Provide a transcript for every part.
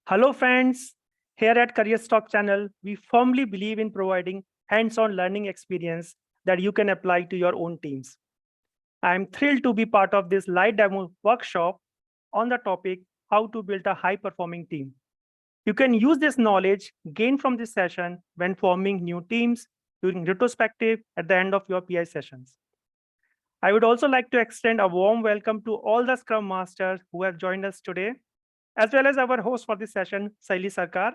Hello, friends. Here at CareersTalk channel, we firmly believe in providing hands-on learning experience that you can apply to your own teams. I am thrilled to be part of this live demo workshop on the topic how to build a high-performing team. You can use this knowledge gained from this session when forming new teams during retrospective at the end of your PI sessions. I would also like to extend a warm welcome to all the Scrum Masters who have joined us today, as well as our host for this session, Saili Sarkar.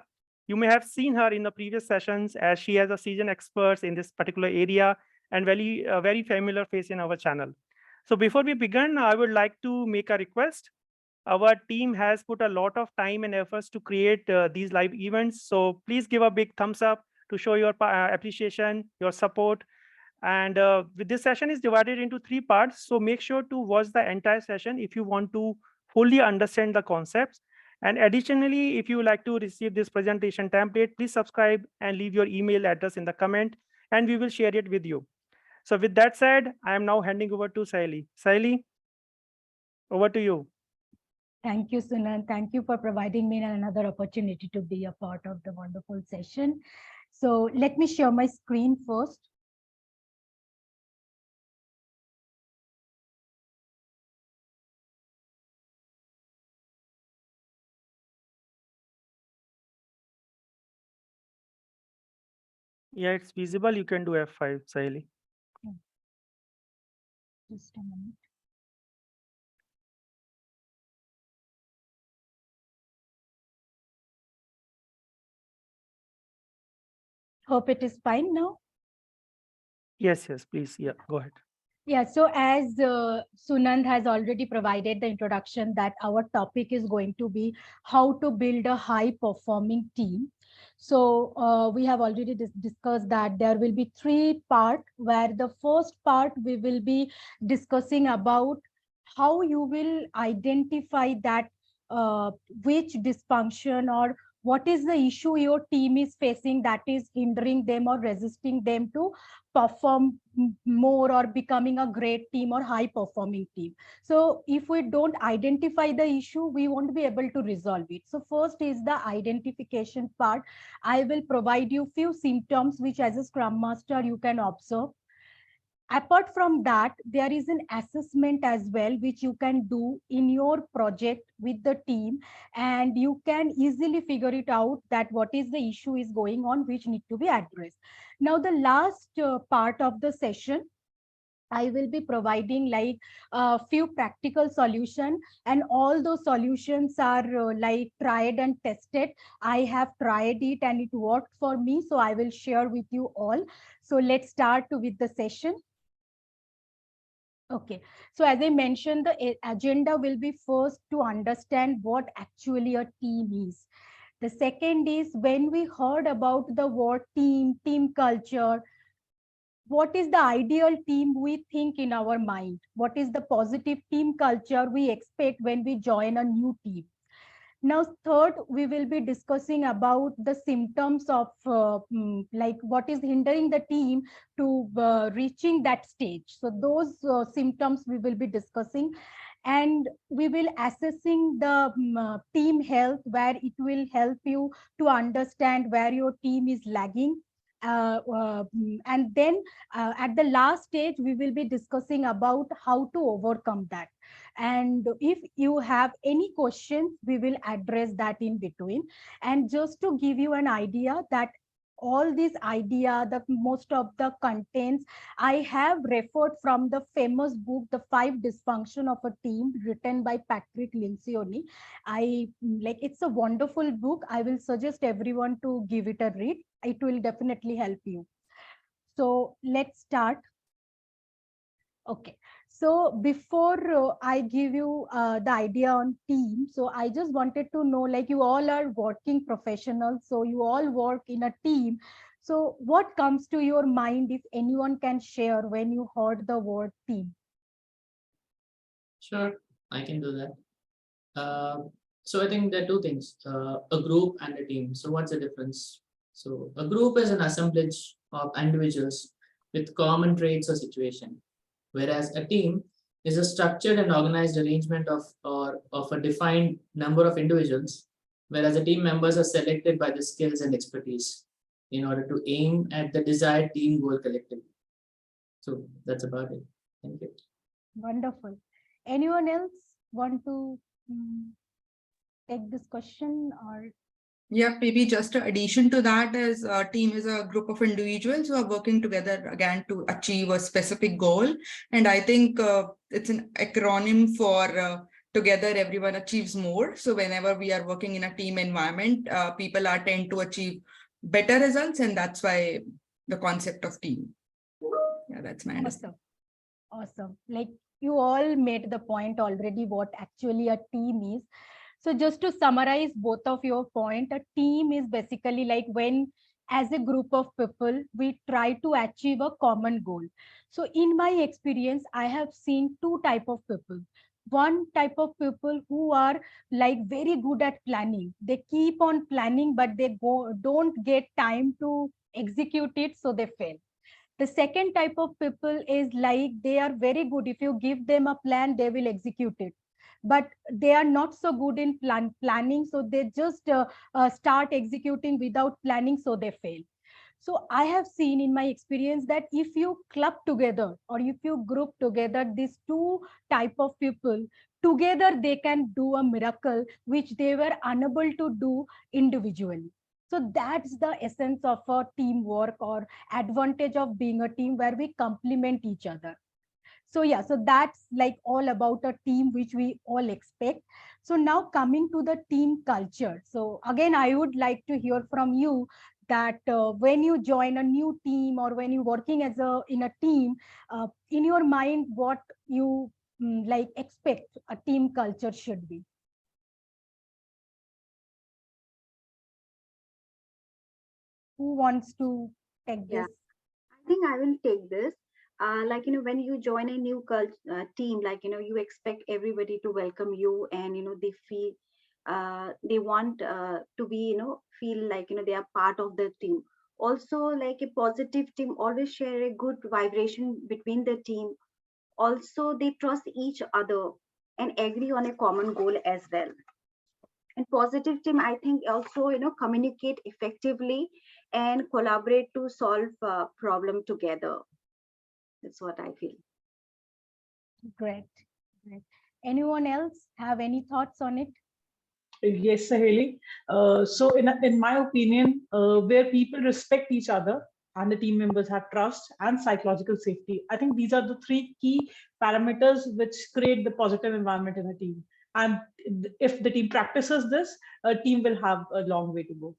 You may have seen her in the previous sessions as she has a seasoned expert in this particular area and very familiar face in our channel. So before we begin, I would like to make a request. Our team has put a lot of time and efforts to create these live events. So please give a big thumbs up to show your appreciation, your support. And with this session is divided into three parts. So make sure to watch the entire session if you want to fully understand the concepts. And additionally, if you would like to receive this presentation template, please subscribe and leave your email address in the comment, and we will share it with you. So with that said, I am now handing over to Saili. Saili, over to you. Thank you, Sunan. Thank you for providing me another opportunity to be a part of the wonderful session. So let me share my screen first. Yeah, it's visible. You can do F5, Saili. Just a minute. Hope it is fine now. Yes, please. Yeah, go ahead. Yeah, so as Sunand has already provided the introduction that our topic is going to be how to build a high performing team. So we have already discussed that there will be three parts, where the first part we will be discussing about how you will identify that which dysfunction or what is the issue your team is facing that is hindering them or resisting them to perform more or becoming a great team or high performing team. So if we don't identify the issue, we won't be able to resolve it. So first is the identification part. I will provide you few symptoms which as a scrum master you can observe. Apart from that, there is an assessment as well which you can do in your project with the team, and you can easily figure it out that what is the issue is going on which need to be addressed. Now the last part of the session, I will be providing like a few practical solution, and all those solutions are like tried and tested. I have tried it and it worked for me, so I will share with you all. So let's start with the session. Okay, so as I mentioned, the agenda will be first to understand what actually a team is. The second is when we heard about the word team culture, what is the ideal team we think in our mind? What is the positive team culture we expect when we join a new team? Now, third, we will be discussing about the symptoms of like what is hindering the team to reaching that stage. So those symptoms we will be discussing, and we will assessing the team health, where it will help you to understand where your team is lagging. And then at the last stage, we will be discussing about how to overcome that. And if you have any questions, we will address that in between. And just to give you an idea that all these idea, the most of the contents I have referred from the famous book, The Five Dysfunction of a Team, written by Patrick Lencioni. I like, it's a wonderful book. I will suggest everyone to give it a read. It will definitely help you. So let's start. Okay, so before I give you the idea on team, so I just wanted to know, like, you all are working professionals, so you all work in a team. So what comes to your mind, if anyone can share, when you heard the word team? Sure, I can do that. So I think there are two things, a group and a team. So what's the difference? So a group is an assemblage of individuals with common traits or situation, whereas a team is a structured and organized arrangement of a defined number of individuals whereas the team members are selected by the skills and expertise in order to aim at the desired team goal collectively. So that's about it. Thank you. Wonderful. Anyone else want to take this question? Or Yeah, maybe just an addition to that is a team is a group of individuals who are working together again to achieve a specific goal. And I think it's an acronym for together everyone achieves more. So whenever we are working in a team environment, people are tend to achieve better results. And that's why the concept of team. Yeah, that's my understanding. awesome. Like you all made the point already what actually a team is. So just to summarize both of your point, a team is basically like when as a group of people, we try to achieve a common goal. So in my experience, I have seen two type of people. One type of people who are like very good at planning. They keep on planning, but they don't get time to execute it, so they fail. The second type of people is like they are very good. If you give them a plan, they will execute it. But they are not so good in planning, so they just start executing without planning, so they fail. So I have seen in my experience that if you club together or if you group together these two type of people, together they can do a miracle which they were unable to do individually. So that's the essence of a teamwork or advantage of being a team where we complement each other. So yeah, so that's like all about a team which we all expect. So now coming to the team culture. So again, I would like to hear from you that when you join a new team or when you're working as a in a team, in your mind, what you like expect a team culture should be. Who wants to take Yeah, this? I think I will take this. Like, when you join a new team, like, you expect everybody to welcome you, and, they feel, they want to be, feel like, they are part of the team. Also, like a positive team always share a good vibration between the team. Also, they trust each other and agree on a common goal as well. And positive team, I think, also, communicate effectively and collaborate to solve problem together. That's what I feel. Great. Great. Anyone else have any thoughts on it? Yes, Saheli. So in my opinion, where people respect each other and the team members have trust and psychological safety, I think these are the three key parameters which create the positive environment in a team. And if the team practices this, a team will have a long way to go.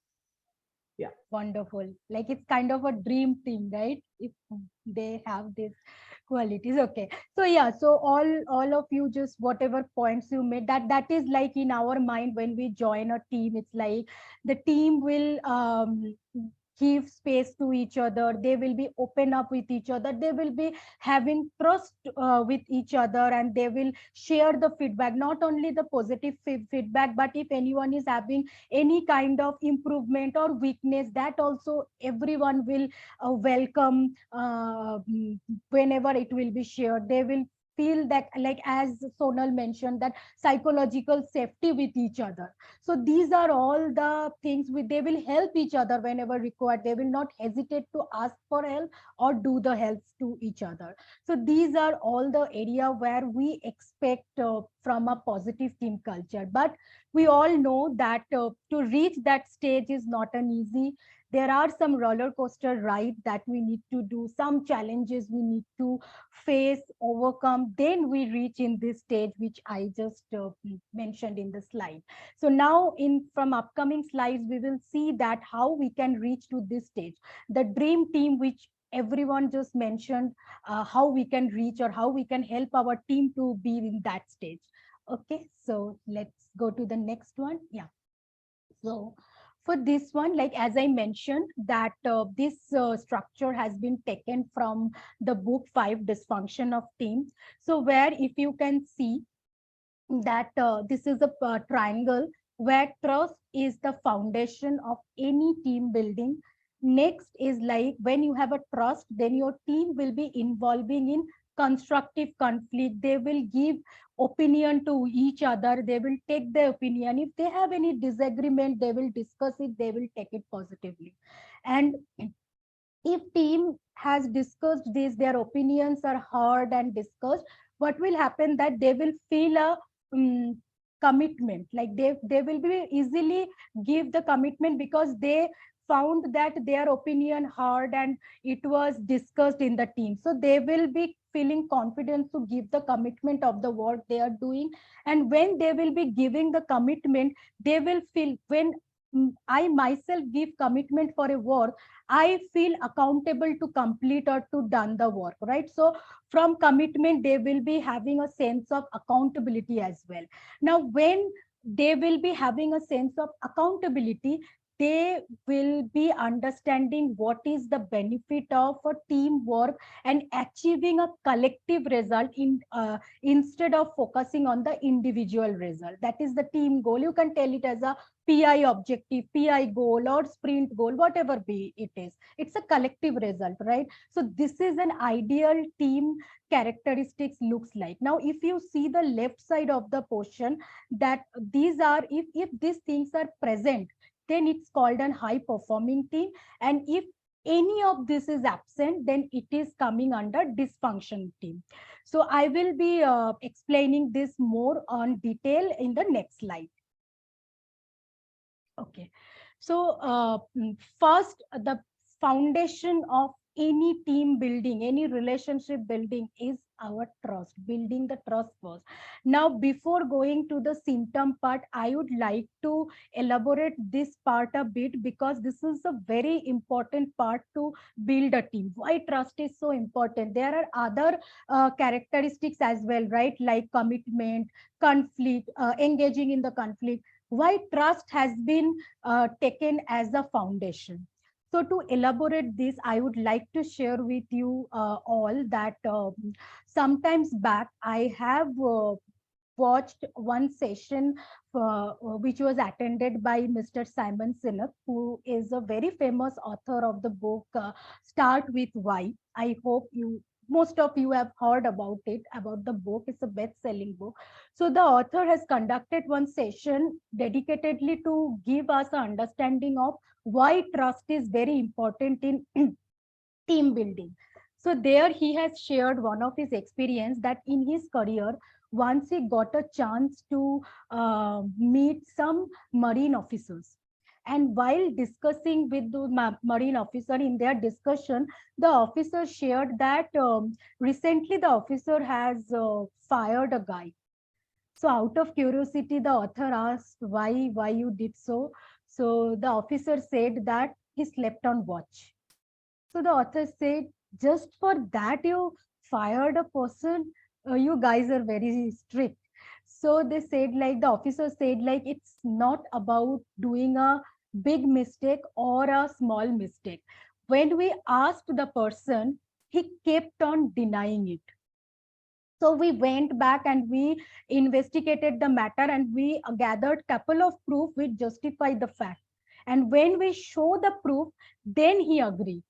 Yeah. Wonderful. Like it's kind of a dream team, right? If they have these qualities. Okay. So yeah, so all of you, just whatever points you made, that is like in our mind when we join a team, it's like the team will give space to each other, they will be open up with each other, they will be having trust with each other, and they will share the feedback, not only the positive feedback, but if anyone is having any kind of improvement or weakness, that also everyone will welcome whenever it will be shared. They will feel that, like as Sonal mentioned, that psychological safety with each other. So these are all the things they will help each other whenever required. They will not hesitate to ask for help or do the helps to each other. So these are all the area where we expect from a positive team culture. But we all know that to reach that stage is not an easy. There are some roller coaster ride that we need to do, some challenges we need to face, overcome, then we reach in this stage which I just mentioned in the slide. So now in from upcoming slides, we will see that how we can reach to this stage, the dream team which everyone just mentioned, how we can reach or how we can help our team to be in that stage. Okay, so let's go to the next one. Yeah. So for this one, like as I mentioned, that this structure has been taken from the book 5 Dysfunction of Teams. So where if you can see that this is a triangle where trust is the foundation of any team building. Next is like when you have a trust, then your team will be involving in constructive conflict. They will give opinion to each other. They will take their opinion. If they have any disagreement, they will discuss it. They will take it positively. And if team has discussed this, their opinions are heard and discussed, what will happen that they will feel a commitment, like they will be easily give the commitment because they found that their opinion heard and it was discussed in the team. So they will be feeling confident to give the commitment of the work they are doing. And when they will be giving the commitment, they will feel, when I myself give commitment for a work, I feel accountable to complete or to done the work, right? So from commitment, they will be having a sense of accountability as well. Now, when they will be having a sense of accountability, they will be understanding what is the benefit of a teamwork and achieving a collective result instead of focusing on the individual result. That is the team goal. You can tell it as a PI objective, PI goal, or sprint goal, whatever be it is. It's a collective result, right? So this is an ideal team characteristics looks like. Now, if you see the left side of the portion, that these are, if these things are present, then it's called an high performing team. And if any of this is absent, then it is coming under dysfunction team. So I will be explaining this more on detail in the next slide. Okay, so first, the foundation of any team building, any relationship building is our trust, building the trust first. Now, before going to the symptom part, I would like to elaborate this part a bit because this is a very important part to build a team. Why trust is so important? There are other characteristics as well, right? Like commitment, conflict, engaging in the conflict. Why trust has been taken as a foundation. So to elaborate this, I would like to share with you all that sometimes back, I have watched one session which was attended by Mr. Simon Sinek, who is a very famous author of the book Start With Why. I hope most of you have heard about it, about the book. It's a best-selling book. So the author has conducted one session dedicatedly to give us an understanding of why trust is very important in team building. So there he has shared one of his experience that in his career, once he got a chance to meet some marine officers. And while discussing with the marine officer, in their discussion, the officer shared that recently the officer has fired a guy. So out of curiosity, the author asked why you did so. So the officer said that he slept on watch. So the author said, just for that you fired a person, you guys are very strict. So they said, like, the officer said, like, it's not about doing a big mistake or a small mistake. When we asked the person, he kept on denying it. So we went back and we investigated the matter and we gathered couple of proof which justify the fact. And when we show the proof, then he agreed.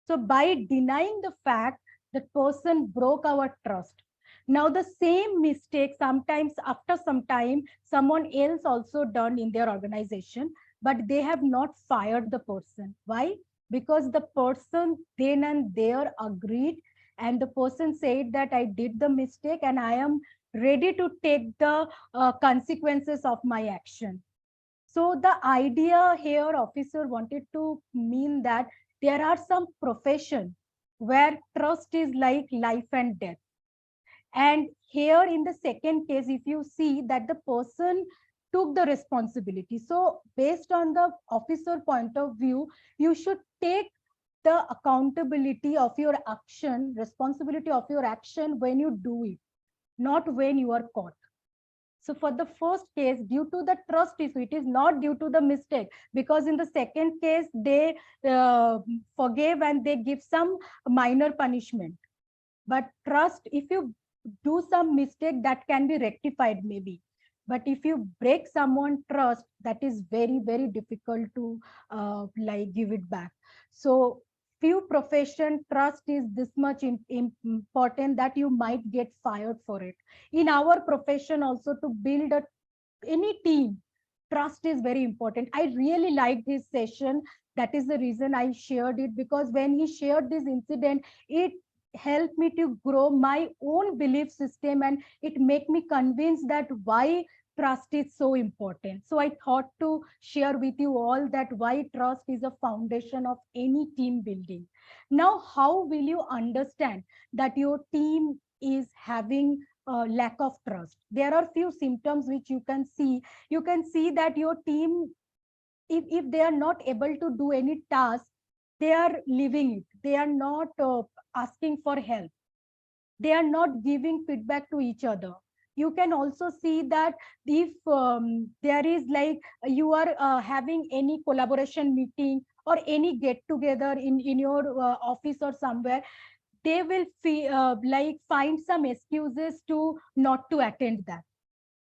So by denying the fact, that person broke our trust. Now the same mistake, sometimes after some time, someone else also done in their organization, but they have not fired the person. Why? Because the person then and there agreed, and the person said that I did the mistake and I am ready to take the consequences of my action. So the idea here, officer wanted to mean that there are some profession where trust is like life and death. And here in the second case, if you see that the person took the responsibility. So based on the officer point of view, you should take the accountability of your action, responsibility of your action when you do it, not when you are caught. So for the first case, due to the trust issue, it is not due to the mistake, because in the second case, they forgave and they give some minor punishment. But trust, if you do some mistake, that can be rectified maybe. But if you break someone trust, that is very, very difficult to like give it back. So few profession, trust is this much important that you might get fired for it. In our profession also, to build any team, trust is very important. I really liked his session. That is the reason I shared it, because when he shared this incident, it helped me to grow my own belief system, and it made me convinced that why trust is so important. So I thought to share with you all that why trust is a foundation of any team building. Now, how will you understand that your team is having lack of trust? There are few symptoms which you can see. You can see that your team, if they are not able to do any task, they are leaving it. They are not asking for help. They are not giving feedback to each other. You can also see that if there is like you are having any collaboration meeting or any get together in your office or somewhere, they will like find some excuses to not to attend that.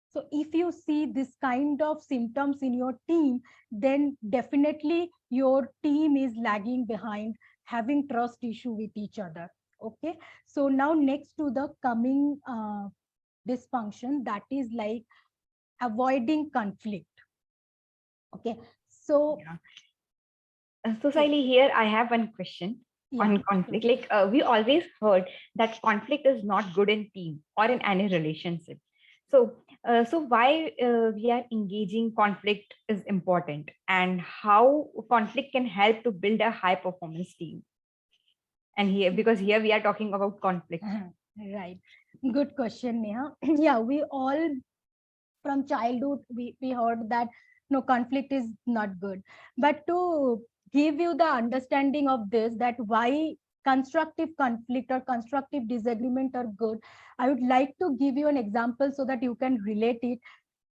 So if you see this kind of symptoms in your team, then definitely your team is lagging behind, having trust issue with each other. Okay. So now next to the coming dysfunction, that is like avoiding conflict. Okay. So Yeah. So Saili, here I have one question on conflict. sure. Like we always heard that conflict is not good in team or in any relationship. So why we are engaging conflict is important, and how conflict can help to build a high performance team. And here, because here we are talking about conflict. Right. Good question, Neha. Yeah, we all from childhood we heard that no, conflict is not good. But to give you the understanding of this, that why constructive conflict or constructive disagreement are good, I would like to give you an example so that you can relate it.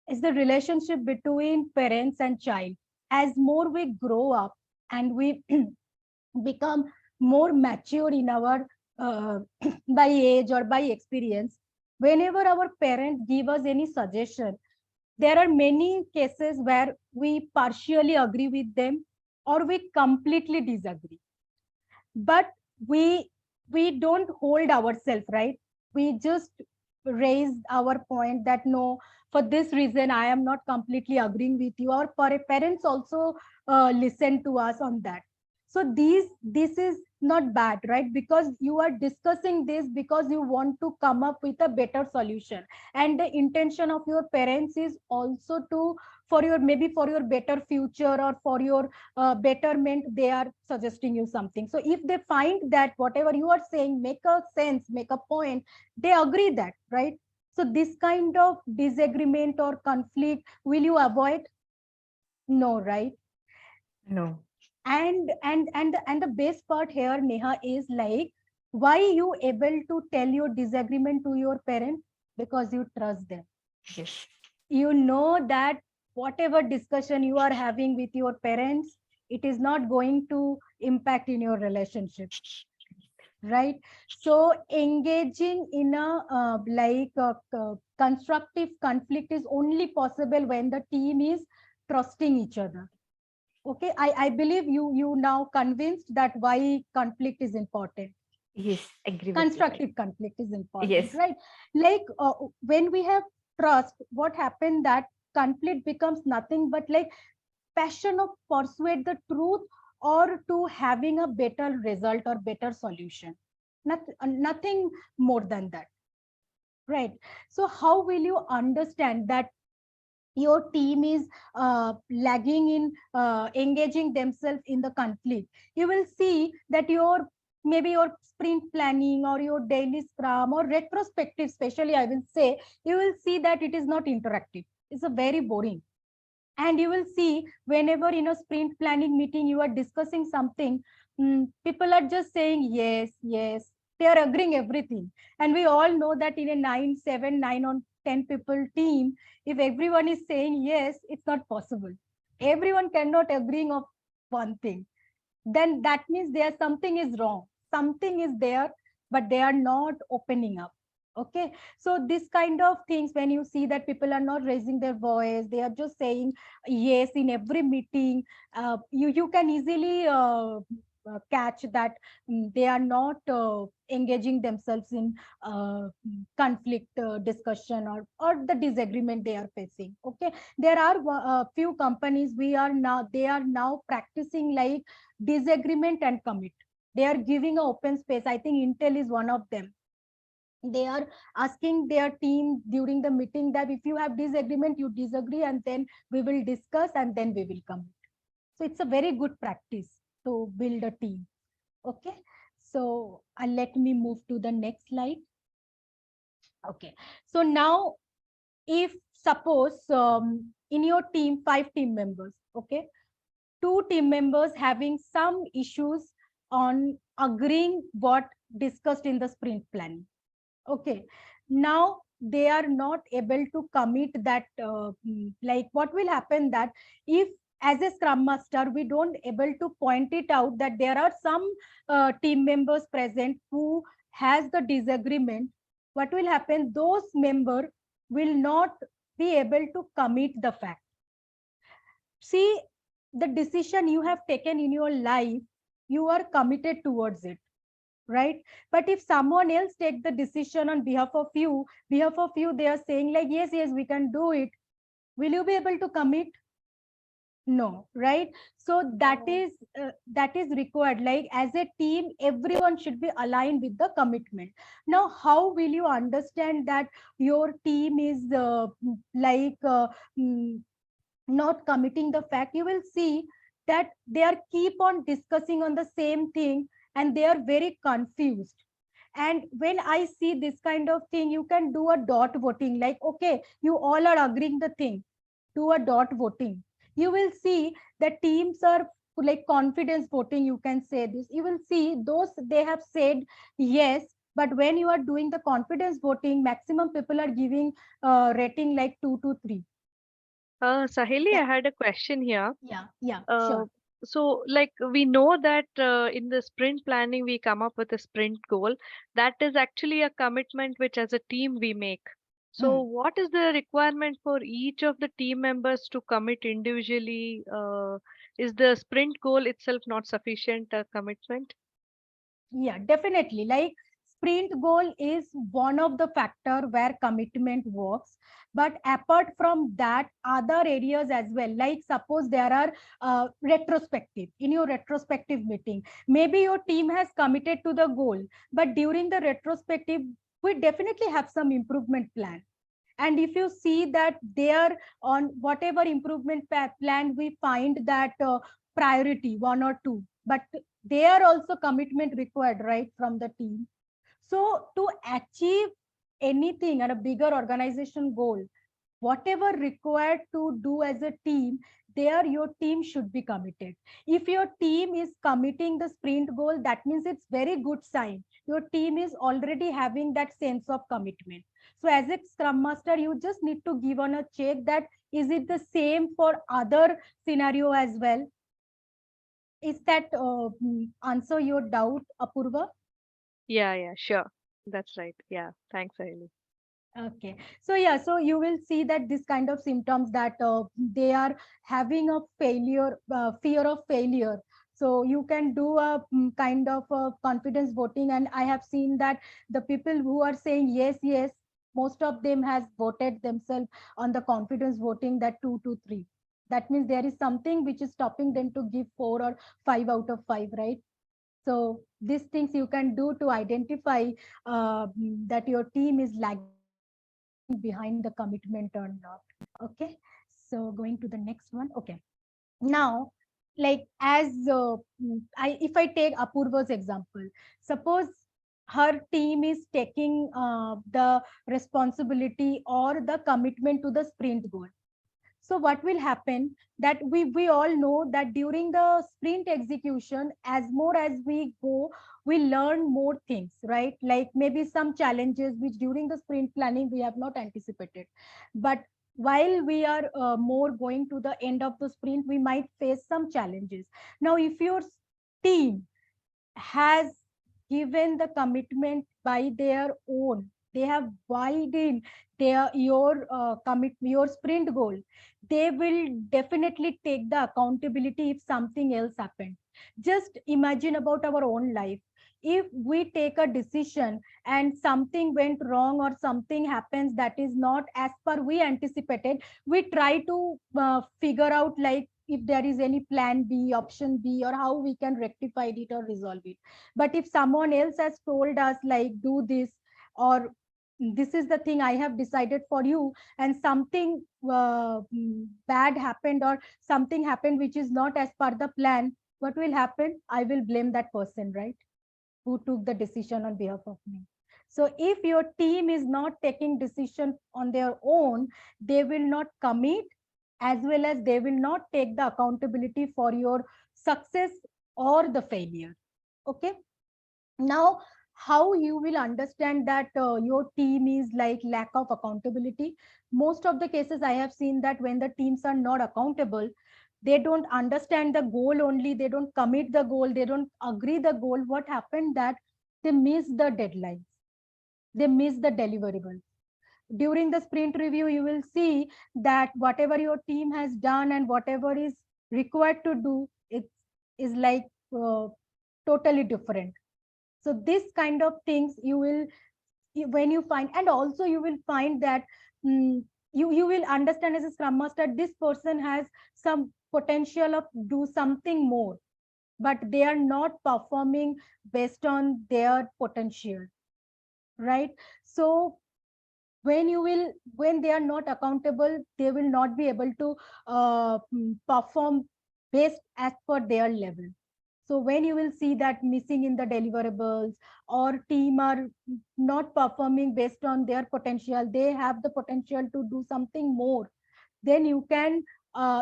Is the relationship between parents and child. As more we grow up and we become more mature in our by age or by experience, whenever our parents give us any suggestion, there are many cases where we partially agree with them or we completely disagree. But we don't hold ourselves, right? We just raise our point that no, for this reason I am not completely agreeing with you, or parents also listen to us on that. So this is not bad, right? Because you are discussing this because you want to come up with a better solution, and the intention of your parents is also to, for your, maybe for your better future or for your betterment, they are suggesting you something. So if they find that whatever you are saying make a sense, make a point, they agree that, right? So this kind of disagreement or conflict, will you avoid? No, right? No. And the best part here, Neha, is like, why you able to tell your disagreement to your parent? Because you trust them. Yes. You know that whatever discussion you are having with your parents, it is not going to impact in your relationship, right? So engaging in a constructive conflict is only possible when the team is trusting each other. Okay, I believe you now convinced that why conflict is important. Yes, agree with you. Constructive conflict is important, Yes. right? Like when we have trust, what happened that conflict becomes nothing but like passion of persuade the truth or to having a better result or better solution. Nothing more than that, right? So how will you understand that your team is lagging in engaging themselves in the conflict? You will see that your, maybe your sprint planning or your daily scrum or retrospective, especially I will say, you will see that it is not interactive. It's a very boring. And you will see whenever in a sprint planning meeting you are discussing something, people are just saying yes, yes, they are agreeing everything. And we all know that in a 9 7 9 or 10 people team, if everyone is saying yes, it's not possible. Everyone cannot agreeing of one thing. Then that means there something is wrong, something is there, but they are not opening up. Okay, so this kind of things, when you see that people are not raising their voice, they are just saying yes in every meeting, you can easily catch that they are not engaging themselves in conflict discussion or the disagreement they are facing. Okay, there are a few companies they are now practicing like disagreement and commit. They are giving an open space. I think Intel is one of them. They are asking their team during the meeting that if you have disagreement, you disagree, and then we will discuss and then we will commit. So it's a very good practice to build a team. Okay, so let me move to the next slide. Okay, so now if suppose in your team 5 team members, okay, 2 team members having some issues on agreeing what discussed in the sprint plan. Okay, now they are not able to commit that like what will happen that if as a scrum master we don't able to point it out that there are some team members present who has the disagreement, what will happen, those member will not be able to commit the fact. See, the decision you have taken in your life, you are committed towards it, right? But if someone else take the decision on behalf of you, they are saying like, yes, we can do it. Will you be able to commit? No, right? So that is required. Like as a team, everyone should be aligned with the commitment. Now, how will you understand that your team is not committing the fact? You will see that they are keep on discussing on the same thing and they are very confused. And when I see this kind of thing, you can do a dot voting, like, okay, you all are agreeing the thing, do a dot voting. You will see that teams are like confidence voting, you can say this. You will see those they have said yes, but when you are doing the confidence voting, maximum people are giving rating like 2 to 3. Sahili, Yeah. I had a question here. Yeah, Uh, sure. so, like, we know that in the sprint planning, we come up with a sprint goal. That is actually a commitment which, as a team, we make. So, what is the requirement for each of the team members to commit individually? Is the sprint goal itself not sufficient commitment? Yeah, definitely. Like sprint goal is one of the factor where commitment works. But apart from that, other areas as well, like suppose there are retrospective, in your retrospective meeting, maybe your team has committed to the goal, but during the retrospective, we definitely have some improvement plan. And if you see that there on whatever improvement plan, we find that priority 1 or 2, but they are also commitment required, right, from the team. So to achieve anything at a bigger organization goal, whatever required to do as a team, there your team should be committed. If your team is committing the sprint goal, that means it's very good sign. Your team is already having that sense of commitment. So as a scrum master, you just need to give on a check that is it the same for other scenario as well. Is that answer your doubt, Apurva? Yeah, sure. That's right. Yeah, thanks, Sahili. Okay, so yeah, so you will see that this kind of symptoms that they are having a failure, fear of failure. So you can do a kind of confidence voting, and I have seen that the people who are saying yes, most of them has voted themselves on the confidence voting that 2 to 3. That means there is something which is stopping them to give 4 or 5 out of 5, right? So these things you can do to identify that your team is lagging behind the commitment or not. Okay, so going to the next one. Okay, now like as if I take Apurva's example, suppose her team is taking the responsibility or the commitment to the sprint goal. So what will happen that we all know that during the sprint execution, as more as we go, we learn more things, right? Like maybe some challenges which during the sprint planning we have not anticipated. But while we are more going to the end of the sprint, we might face some challenges. Now, if your team has given the commitment by their own, they have widened their your sprint goal, they will definitely take the accountability if something else happened. Just imagine about our own life. If we take a decision and something went wrong or something happens that is not as per we anticipated, we try to figure out like if there is any plan B, option B, or how we can rectify it or resolve it. But if someone else has told us like do this, or this is the thing I have decided for you, and something bad happened or something happened which is not as per the plan, what will happen? I will blame that person, right? Who took the decision on behalf of me. So if your team is not taking decision on their own, they will not commit, as well as they will not take the accountability for your success or the failure. Okay. Now, how you will understand that your team is like lack of accountability? Most of the cases I have seen that when the teams are not accountable, they don't understand the goal only, they don't commit the goal, they don't agree the goal. What happened that they miss the deadlines, they miss the deliverables. During the sprint review, you will see that whatever your team has done and whatever is required to do, it is like totally different. So this kind of things you will, when you find, and also you will find that you will understand as a scrum master, this person has some potential of do something more, but they are not performing based on their potential, right? So when they are not accountable, they will not be able to perform based as per their level. So when you will see that missing in the deliverables, or team are not performing based on their potential, they have the potential to do something more, then you can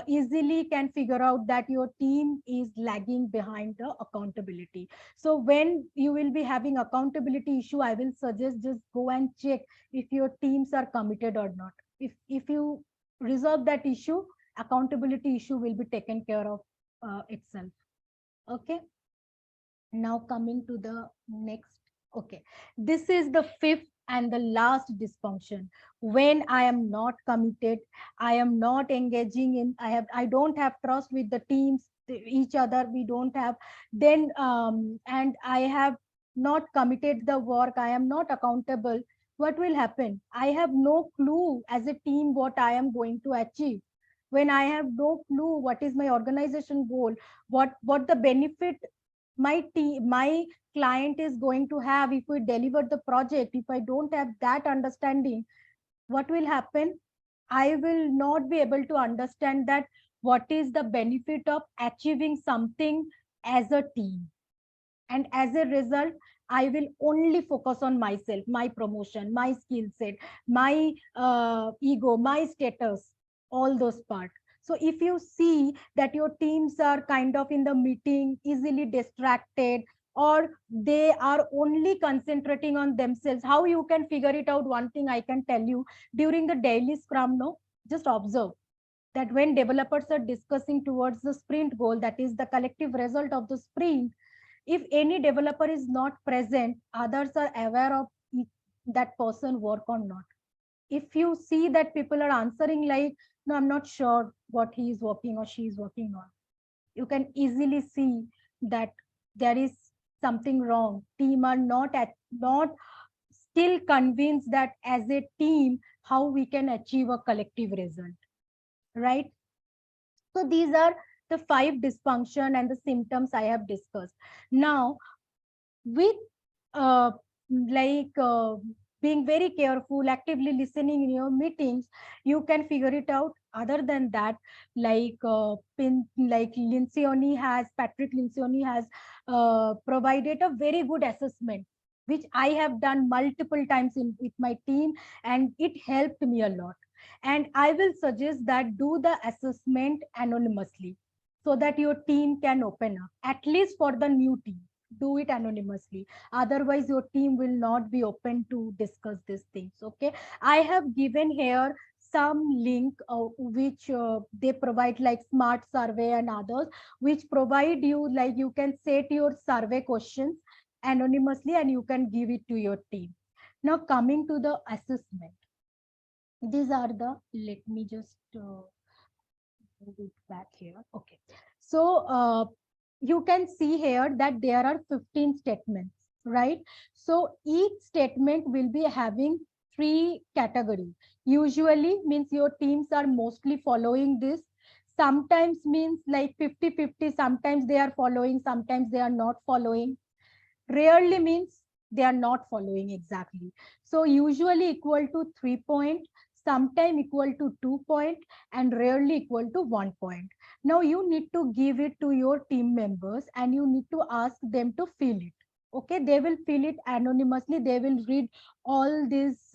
easily can figure out that your team is lagging behind the accountability. So when you will be having accountability issue, I will suggest just go and check if your teams are committed or not. If you resolve that issue, accountability issue will be taken care of itself. Okay. Now coming to the next. Okay, this is the fifth and the last dysfunction. When I am not committed, I am not engaging in, I don't have trust with the teams, each other, we don't have, then and I have not committed the work, I am not accountable. What will happen? I have no clue as a team what I am going to achieve. When I have no clue what is my organization goal, what the benefit my client is going to have if we deliver the project, if I don't have that understanding, what will happen? I will not be able to understand that what is the benefit of achieving something as a team. And as a result, I will only focus on myself, my promotion, my skill set, my ego, my status, all those parts. So if you see that your teams are kind of in the meeting easily distracted, or they are only concentrating on themselves, how you can figure it out? One thing I can tell you, during the daily scrum, no, just observe that when developers are discussing towards the sprint goal, that is the collective result of the sprint, if any developer is not present, others are aware of if that person work or not. If you see that people are answering like, no, I'm not sure what he is working or she is working on, you can easily see that there is something wrong. Team are not still convinced that as a team, how we can achieve a collective result, right? So these are the 5 dysfunction and the symptoms I have discussed. Now, with uh, like being very careful, actively listening in your meetings, you can figure it out. Other than that, like Patrick Lencioni has provided a very good assessment, which I have done multiple times with my team, and it helped me a lot. And I will suggest that do the assessment anonymously, so that your team can open up, at least for the new team. Do it anonymously, otherwise your team will not be open to discuss these things. Okay, I have given here some link which they provide, like smart survey and others, which provide you, like you can set your survey questions anonymously and you can give it to your team. Now coming to the assessment, these are the, let me just move it back here. Okay, so you can see here that there are 15 statements, right? So each statement will be having three categories. Usually means your teams are mostly following this. Sometimes means like 50-50, sometimes they are following, sometimes they are not following. Rarely means they are not following exactly. So usually equal to 3 point, sometime equal to 2 point, and rarely equal to 1 point. Now you need to give it to your team members and you need to ask them to fill it. Okay, they will fill it anonymously. They will read all this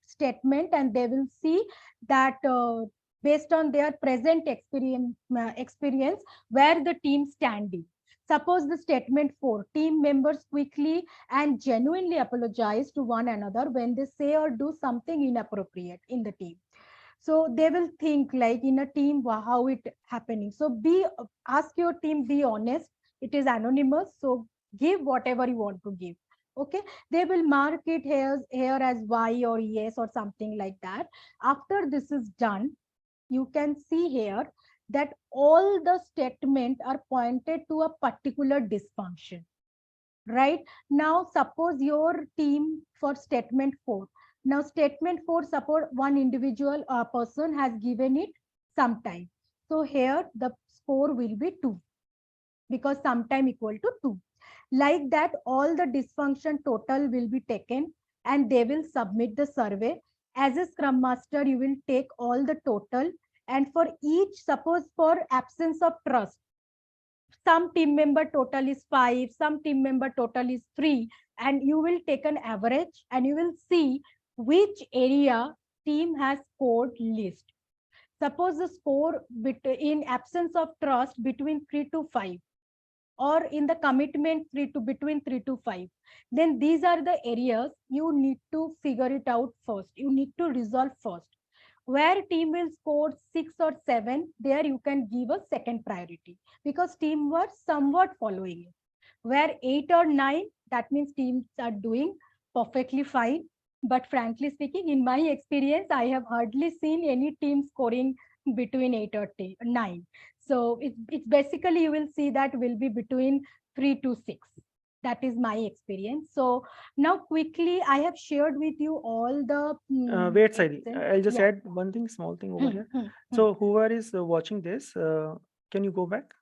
statement and they will see that based on their present experience where the team standing. Suppose the statement 4, team members quickly and genuinely apologize to one another when they say or do something inappropriate in the team. So they will think like in a team, how it happening. So ask your team, be honest. It is anonymous. So give whatever you want to give. Okay. They will mark it here as Y or yes or something like that. After this is done, you can see here that all the statements are pointed to a particular dysfunction. Right now, suppose your team for statement 4. Now, statement 4, suppose one individual person has given it sometime. So here the score will be 2 because sometime equal to 2. Like that, all the dysfunction total will be taken and they will submit the survey. As a scrum master, you will take all the total, and for each, suppose for absence of trust, some team member total is 5, some team member total is 3, and you will take an average and you will see which area team has scored least. Suppose the score in absence of trust between 3 to 5, or in the commitment between 3 to 5, then these are the areas you need to figure it out first. You need to resolve first. Where team will score 6 or 7, there you can give a second priority because team were somewhat following it. Where 8 or 9, that means teams are doing perfectly fine. But frankly speaking, in my experience, I have hardly seen any team scoring between 8 or 9. So it's basically, you will see that will be between 3 to 6. That is my experience. So now quickly, I have shared with you all the Wait, Sairi, accent. I'll just Yeah. add one thing, small thing over here. Hmm. So whoever is watching this, can you go back?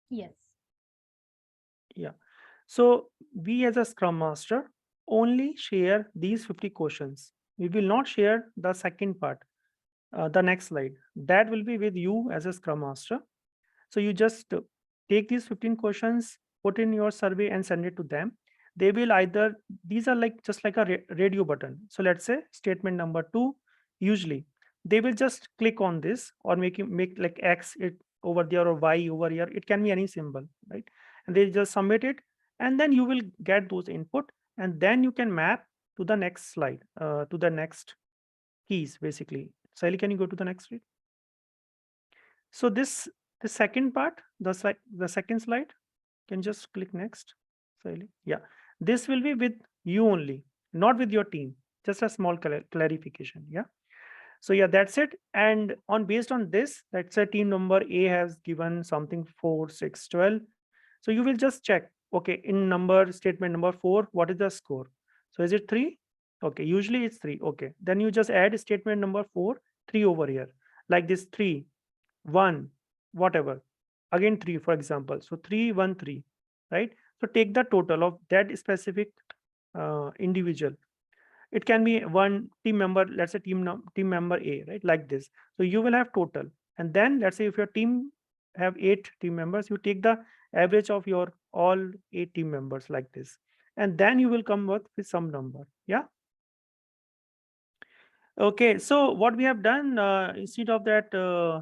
Yes. Yeah. So we as a Scrum Master only share these 50 questions. We will not share the second part, the next slide. That will be with you as a Scrum Master. So you just take these 15 questions, put in your survey and send it to them. They will either, these are like just like a radio button. So let's say statement number 2, usually they will just click on this or make like X it over there or Y over here. It can be any symbol, right? And they just submit it and then you will get those input and then you can map to the next slide, to the next keys basically. Sally, can you go to the next slide? So the second part, the second slide, can just click next. Sally. Yeah, this will be with you only, not with your team. Just a small clarification. Yeah. So yeah, that's it. And on based on this, let's say team number A has given something 4, 6, 12. So you will just check. Okay, in number statement number 4, what is the score? So is it 3? Okay, usually it's 3. Okay, then you just add statement number 4, 3 over here, like this 3, 1, whatever, again 3 for example. So 3, 1, 3, right? So take the total of that specific individual. It can be one team member, let's say team member A, right? Like this. So you will have total, and then let's say if your team have 8 team members, you take the average of your all 8 team members like this, and then you will come up with some number. Yeah. Okay, so what we have done, instead of that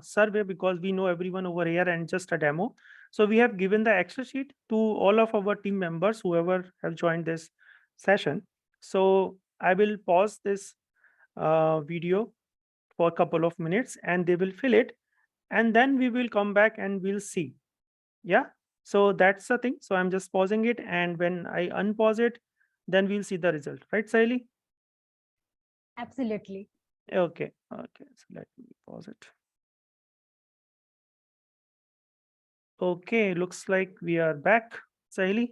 survey, because we know everyone over here and just a demo, so we have given the Excel sheet to all of our team members, whoever have joined this session. So I will pause this video for a couple of minutes and they will fill it, and then we will come back and we'll see. Yeah, so that's the thing. So I'm just pausing it, and when I unpause it, then we'll see the result, right, Saili? Absolutely. Okay, okay, so let me pause it. Okay, looks like we are back. Sahili?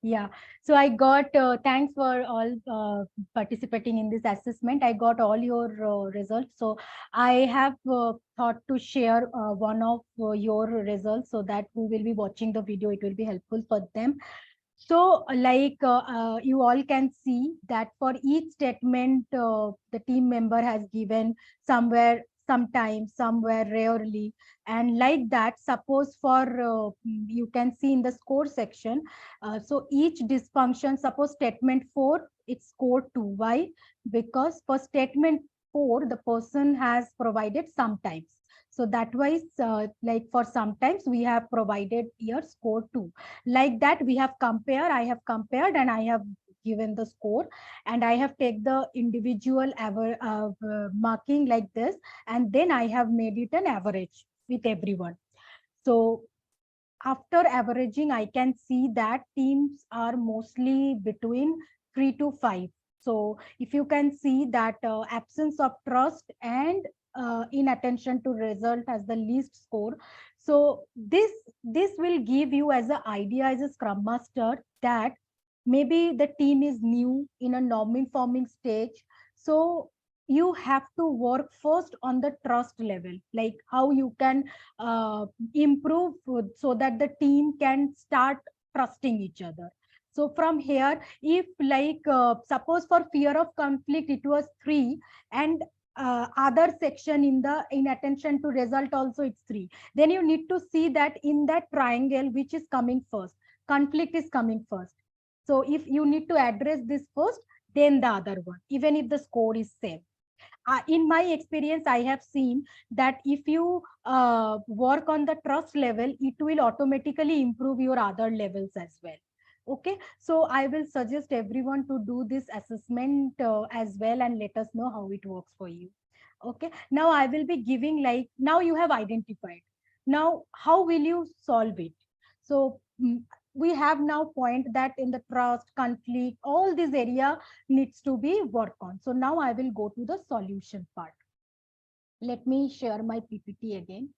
Yeah. So I got, thanks for all participating in this assessment. I got all your results. So I have thought to share one of your results so that who will be watching the video, it will be helpful for them. So like you all can see that for each statement, the team member has given somewhere, sometimes, somewhere, rarely, and like that. Suppose for you can see in the score section, so each dysfunction, suppose statement 4, it's scored 2. Why? Because for statement 4, the person has provided sometimes. So that wise, like for sometimes we have provided here score 2. Like that, we have compared, I have compared and I have given the score, and I have take the individual marking like this, and then I have made it an average with everyone. So after averaging, I can see that teams are mostly between 3 to 5. So if you can see that absence of trust and inattention to result has the least score. So this will give you as an idea as a scrum master that maybe the team is new in a norm forming stage. So you have to work first on the trust level, like how you can improve so that the team can start trusting each other. So from here, if like suppose for fear of conflict it was 3, and other section in the inattention to result also it's 3, then you need to see that in that triangle which is coming first, conflict is coming first. So if you need to address this first, then the other one, even if the score is same. In my experience, I have seen that if you work on the trust level, it will automatically improve your other levels as well. Okay, so I will suggest everyone to do this assessment as well, and let us know how it works for you. Okay, now I will be giving, like, now you have identified. Now, how will you solve it? So we have now point that in the trust, conflict, all this area needs to be worked on. So now I will go to the solution part. Let me share my PPT again.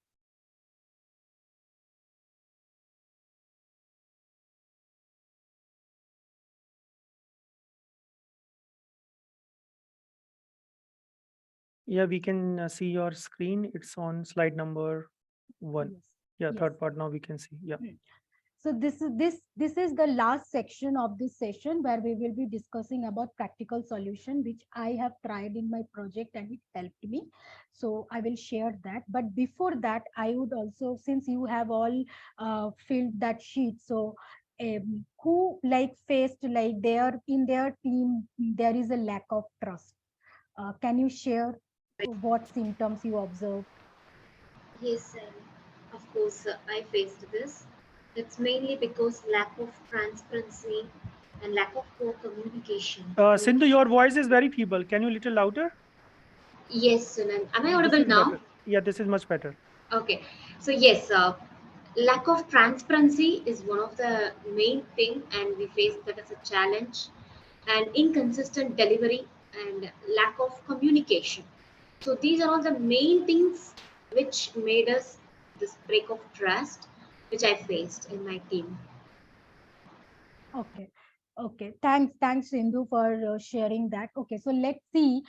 Yeah, we can see your screen. It's on slide number 1. Yes. Yeah, Yes. third part now we can see. Yeah. So this is the last section of this session where we will be discussing about practical solution, which I have tried in my project and it helped me. So I will share that. But before that, I would also, since you have all filled that sheet, so who like faced like in their team there is a lack of trust. Can you share what symptoms you observed? Yes, of course, I faced this. It's mainly because lack of transparency and lack of poor communication. Sindhu, your voice is very feeble. Can you little louder? Yes, Sunan. Am I This audible is now? better. Yeah, this is much better. Okay. So yes, lack of transparency is one of the main thing, and we face that as a challenge, and inconsistent delivery and lack of communication. So these are all the main things which made us this break of trust, which I faced in my team. Okay. Okay. Thanks, Sindhu, for sharing that. Okay. So let's see.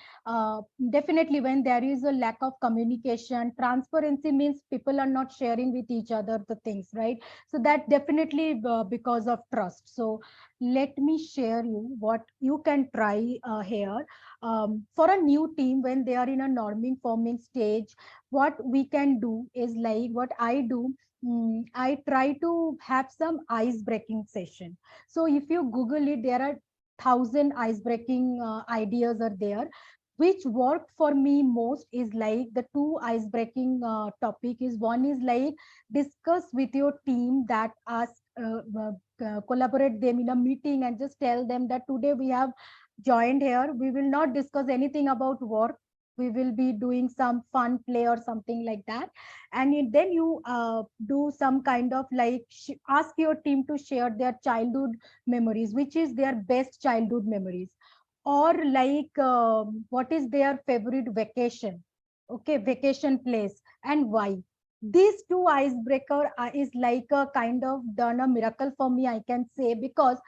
Definitely, when there is a lack of communication, transparency means people are not sharing with each other the things, right? So that definitely because of trust. So let me share you what you can try here. For a new team, when they are in a norming forming stage, what we can do is like what I do. I try to have some ice breaking session. So if you Google it, there are 1,000 ice breaking ideas are there. Which worked for me most is like the 2 ice breaking topic is, one is like discuss with your team that ask collaborate them in a meeting and just tell them that today we have joined here. We will not discuss anything about work. We will be doing some fun play or something like that, and then you do some kind of like ask your team to share their childhood memories, which is their best childhood memories, or like what is their favorite vacation, okay, vacation place, and why. These two icebreaker is like a kind of done a miracle for me, I can say, because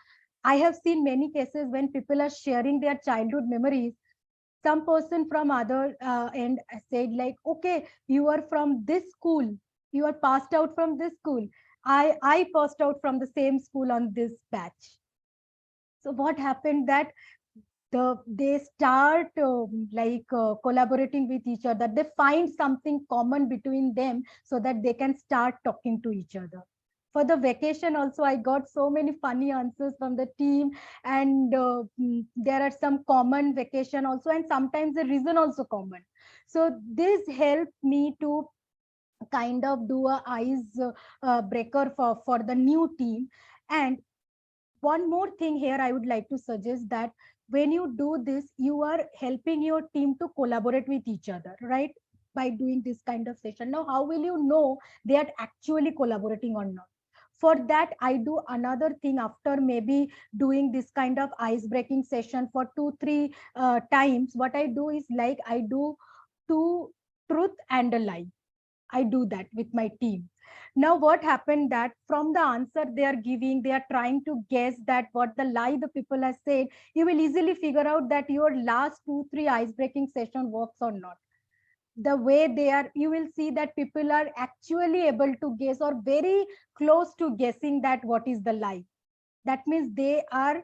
I have seen many cases when people are sharing their childhood memories. Some person from other end said like, okay, you are from this school, you are passed out from this school. I passed out from the same school on this batch. So what happened that they start collaborating with each other. They find something common between them so that they can start talking to each other. For the vacation also, I got so many funny answers from the team, and there are some common vacation also, and sometimes the reason also common. So this helped me to kind of do a ice breaker for the new team. And one more thing here I would like to suggest, that when you do this, you are helping your team to collaborate with each other, right? By doing this kind of session. Now, how will you know they are actually collaborating or not? For that, I do another thing. After maybe doing this kind of ice breaking session for 2-3 times, what I do is like I do two truth and a lie. I do that with my team. Now, what happened that from the answer they are giving, they are trying to guess that what the lie the people have said. You will easily figure out that your last 2-3 ice breaking session works or not. The way they are, you will see that people are actually able to guess or very close to guessing that what is the lie. That means they are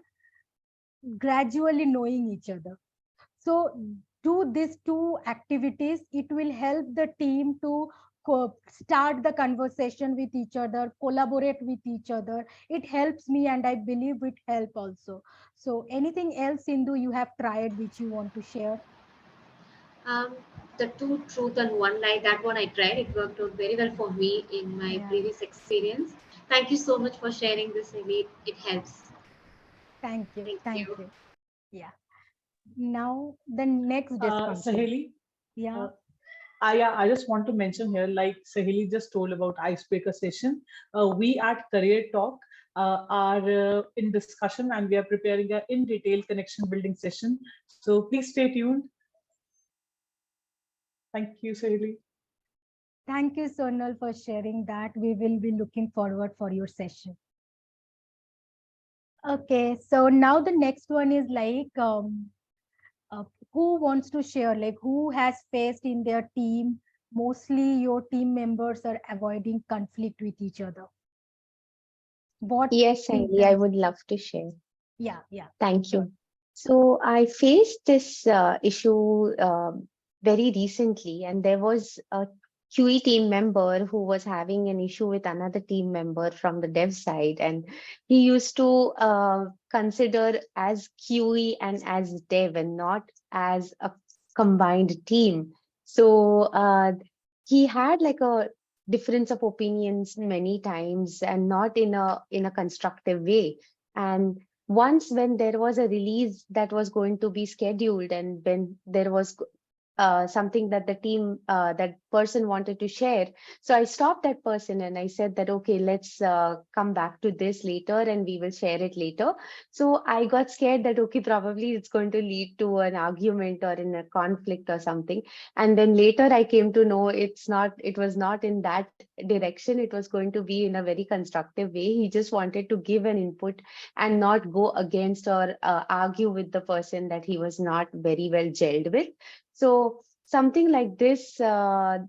gradually knowing each other. So do these two activities, it will help the team to start the conversation with each other, collaborate with each other. It helps me, and I believe it help also. So anything else, Sindhu, you have tried which you want to share? Um, the two truth and one lie, that one I tried. It worked out very well for me in my Yeah, previous experience. Thank you so much for sharing this, Amy. It helps. thank you. Thank Thank you. you. Yeah. Now the next dysfunction. Saheli, Yeah. yeah, I just want to mention here, like Saheli just told about icebreaker session. We at Career Talk are in discussion, and we are preparing a in detail connection building session. So please stay tuned. Thank you, Saheli. Thank you, Sonal, for sharing that. We will be looking forward for your session. Okay, so now the next one is like, who wants to share, like who has faced in their team, mostly your team members are avoiding conflict with each other. What Yes, Sandy, I symptoms? would love to share. Yeah, yeah. Thank Sure. you. So I faced this issue very recently, and there was a QE team member who was having an issue with another team member from the dev side, and he used to consider as QE and as dev and not as a combined team. So he had like a difference of opinions many times, and not in a constructive way. And once when there was a release that was going to be scheduled, and when there was something that the team that person wanted to share, so I stopped that person and I said that, okay, let's come back to this later and we will share it later. So I got scared that, okay, probably it's going to lead to an argument or in a conflict or something. And then later I came to know it was not in that direction. It was going to be in a very constructive way. He just wanted to give an input and not go against or argue with the person that he was not very well gelled with. So something like this scared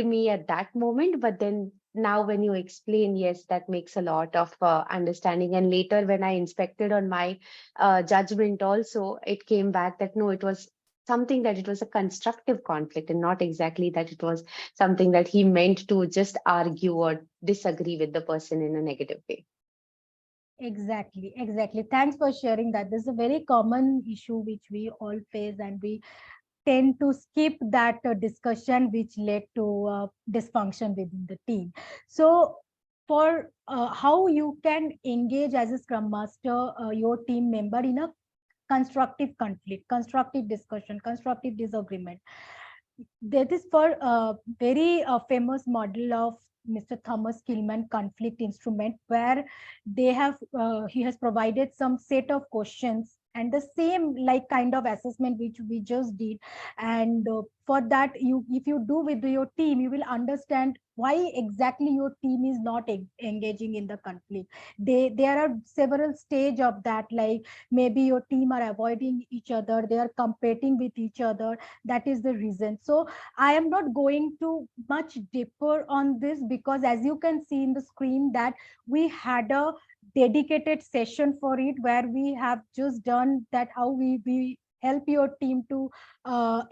me at that moment. But then now when you explain, yes, that makes a lot of understanding. And later when I inspected on my judgment also, it came back that no, it was something that it was a constructive conflict and not exactly that it was something that he meant to just argue or disagree with the person in a negative way. Exactly, exactly. Thanks for sharing that. This is a very common issue which we all face, and we tend to skip that discussion which led to dysfunction within the team. So for how you can engage as a scrum master your team member in a constructive conflict, constructive discussion, constructive disagreement. That is for a very famous model of Mr. Thomas Kilman conflict instrument, where they have he has provided some set of questions, and the same like kind of assessment which we just did. And for that, you if you do with your team, you will understand why exactly your team is not engaging in the conflict. There are several stage of that, like maybe your team are avoiding each other, they are competing with each other. That is the reason. So I am not going to much deeper on this, because as you can see in the screen that we had a dedicated session for it, where we have just done that how we help your team to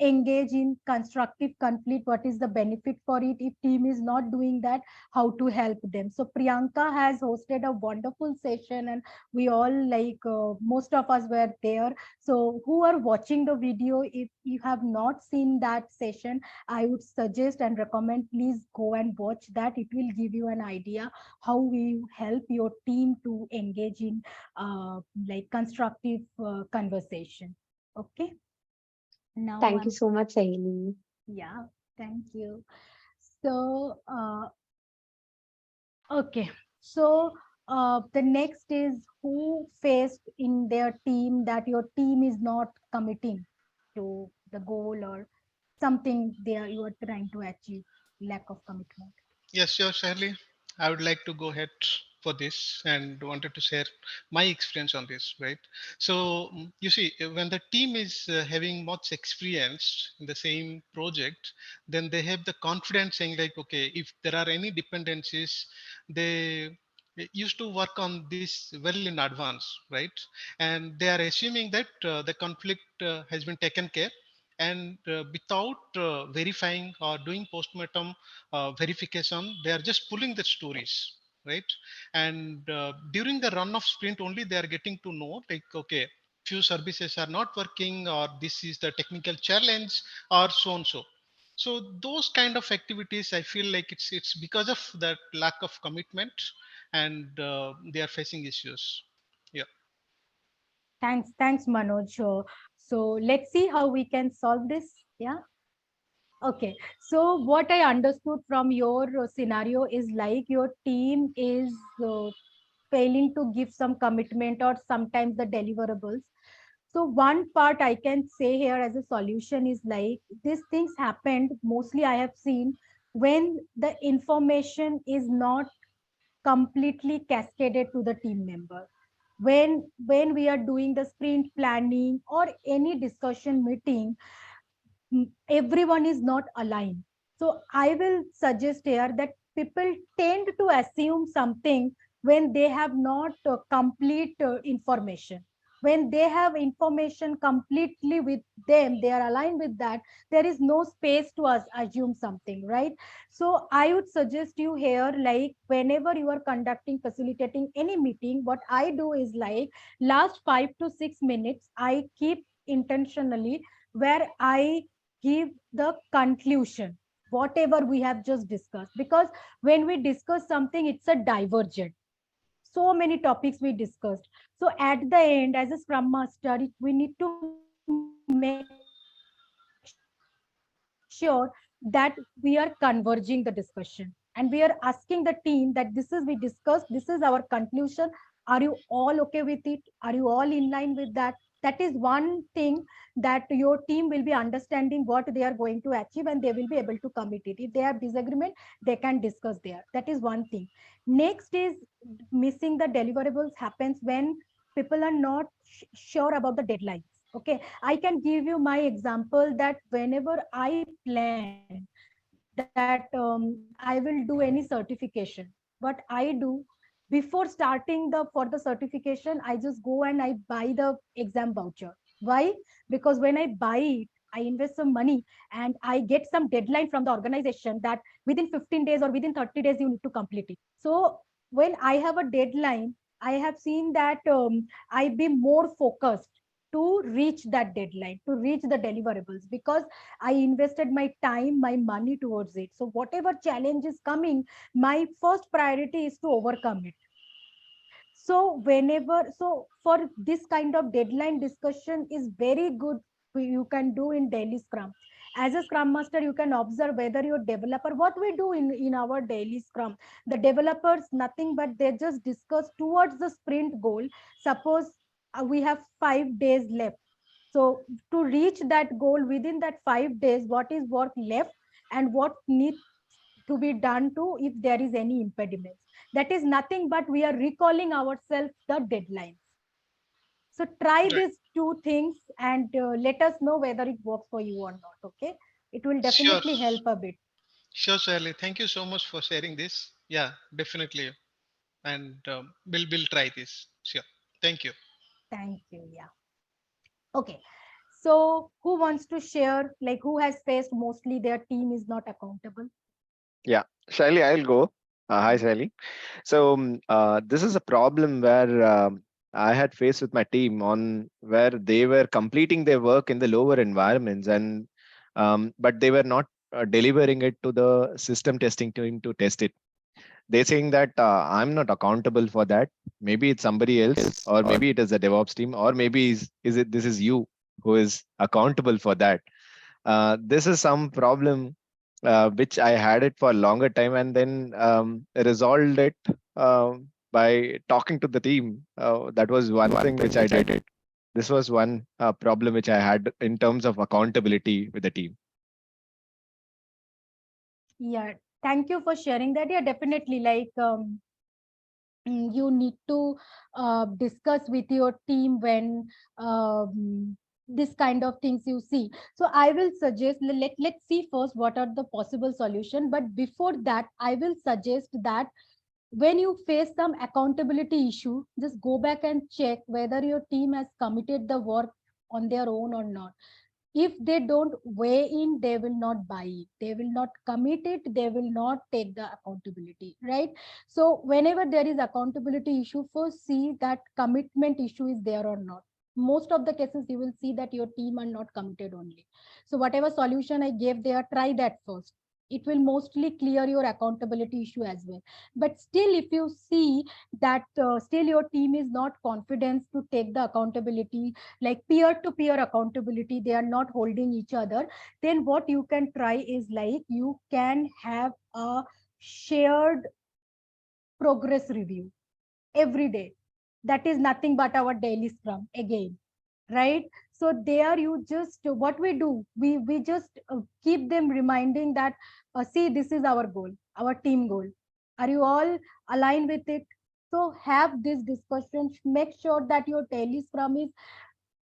engage in constructive conflict, what is the benefit for it if team is not doing that, how to help them. So Priyanka has hosted a wonderful session, and we all like most of us were there. So who are watching the video, if you have not seen that session, I would suggest and recommend, please go and watch that. It will give you an idea how we help your team to engage in like constructive conversation. Okay, now Thank you so much, Sahili. yeah, thank you. So okay, so the next is, who faced in their team that your team is not committing to the goal or something there you are trying to achieve, lack of commitment. Yes, sure, Shirley. I would like to go ahead for this and wanted to share my experience on this, right? So, you see, when the team is having much experience in the same project, then they have the confidence saying, like, okay, if there are any dependencies, they used to work on this well in advance, right? And they are assuming that the conflict has been taken care, and without verifying or doing postmortem verification, they are just pulling the stories, right? And during the run of sprint only, they are getting to know, like, okay, few services are not working, or this is the technical challenge, or so and so. So those kind of activities, I feel like it's because of that lack of commitment, and they are facing issues. Yeah. Thanks, Manoj. So let's see how we can solve this. Yeah. Okay. So what I understood from your scenario is like your team is failing to give some commitment or sometimes the deliverables. So one part I can say here as a solution is like, these things happened mostly I have seen when the information is not completely cascaded to the team member. When we are doing the sprint planning or any discussion meeting, everyone is not aligned. So I will suggest here that people tend to assume something when they have not complete information. When they have information completely with them, they are aligned with that, there is no space to us assume something, right? So I would suggest you here, like whenever you are conducting facilitating any meeting, what I do is like last 5 to 6 minutes I keep intentionally, where I give the conclusion whatever we have just discussed. Because when we discuss something, it's a divergent, so many topics we discussed. So at the end, as a scrum master, we need to make sure that we are converging the discussion, and we are asking the team that this is we discussed, this is our conclusion. Are you all okay with it? Are you all in line with that? That is one thing that your team will be understanding what they are going to achieve, and they will be able to commit it. If they have disagreement, they can discuss there. That is one thing. Next is missing the deliverables happens when people are not sure about the deadlines. Okay, I can give you my example that whenever I plan that I will do any certification, what I do before starting for the certification, I just go and I buy the exam voucher. Why? Because when I buy it, I invest some money and I get some deadline from the organization that within 15 days or within 30 days you need to complete it. So when I have a deadline, I have seen that I be more focused to reach that deadline, to reach the deliverables, because I invested my time, my money towards it. So whatever challenge is coming, my first priority is to overcome it. So whenever, so for this kind of deadline discussion is very good, you can do in daily scrum. As a scrum master, you can observe whether your developer, what we do in our daily scrum, the developers nothing but they just discuss towards the sprint goal. Suppose we have 5 days left. So to reach that goal within that 5 days, what is work left and what needs to be done to if there is any impediments. That is nothing but we are recalling ourselves the deadlines. So try Right. these two things and let us know whether it works for you or not. Okay, it will Sure. definitely help a bit. Sure, Shirley. Thank you so much for sharing this. Yeah, definitely. And we'll try this. Sure. Thank you. Thank you. Yeah. Okay. So who wants to share, like who has faced mostly their team is not accountable? Yeah, Shaili, I'll go. Hi, Shaili. So this is a problem where I had faced with my team on where they were completing their work in the lower environments, and but they were not delivering it to the system testing team to test it. They're saying that I'm not accountable for that. Maybe it's somebody else, or maybe it is the DevOps team, or maybe is it this is you who is accountable for that. This is some problem which I had it for a longer time, and then resolved it by talking to the team. That was one thing which I did. This was one problem which I had in terms of accountability with the team. Yeah. Thank you for sharing that. Yeah, definitely. Like you need to discuss with your team when this kind of things you see. So I will suggest, let's see first what are the possible solution. But before that, I will suggest that when you face some accountability issue, just go back and check whether your team has committed the work on their own or not. If they don't weigh in, they will not buy it, they will not commit it, they will not take the accountability, right? So whenever there is accountability issue, first see that commitment issue is there or not. Most of the cases you will see that your team are not committed only. So whatever solution I gave there, try that first. It will mostly clear your accountability issue as well. But still, if you see that still your team is not confident to take the accountability, like peer to peer accountability, they are not holding each other, then what you can try is like you can have a shared progress review every day. That is nothing but our daily scrum again, right? So there you just, what we do, we just keep them reminding that see, this is our goal, our team goal, are you all aligned with it? So have this discussion, make sure that your daily scrum is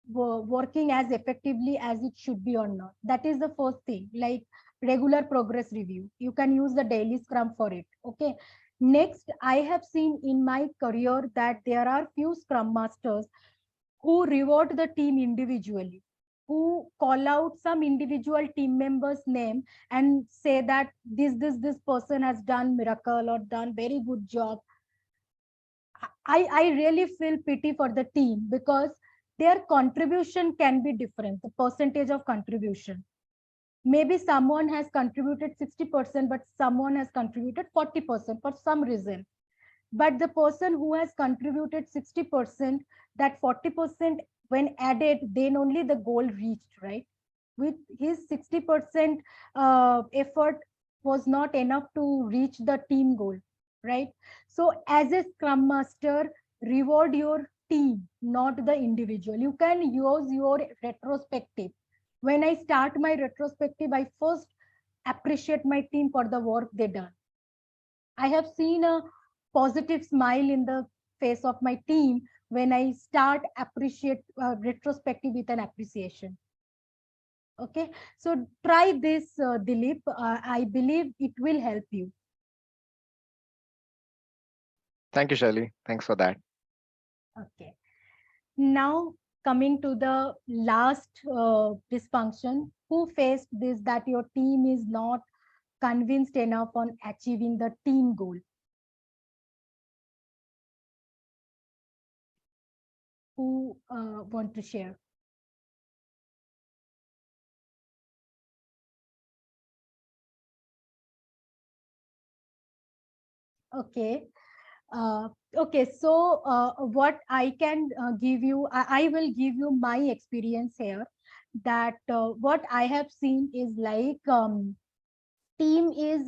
working as effectively as it should be or not. That is the first thing, like regular progress review. You can use the daily scrum for it. Okay. Next, I have seen in my career that there are few scrum masters who reward the team individually, who call out some individual team members' name and say that this person has done miracle or done very good job. I really feel pity for the team because their contribution can be different, the percentage of contribution. Maybe someone has contributed 60%, but someone has contributed 40% for some reason. But the person who has contributed 60%, that 40% when added, then only the goal reached, right? With his 60% effort was not enough to reach the team goal, right? So as a scrum master, reward your team, not the individual. You can use your retrospective. When I start my retrospective, I first appreciate my team for the work they done. I have seen a positive smile in the face of my team when I start appreciate retrospective with an appreciation. Okay, so try this, Dilip. I believe it will help you. Thank you, Shaili. Thanks for that. Okay. Now coming to the last dysfunction, who faced this, that your team is not convinced enough on achieving the team goal? Who want to share? Okay. Okay, so what I can give you, I will give you my experience here, that what I have seen is like team is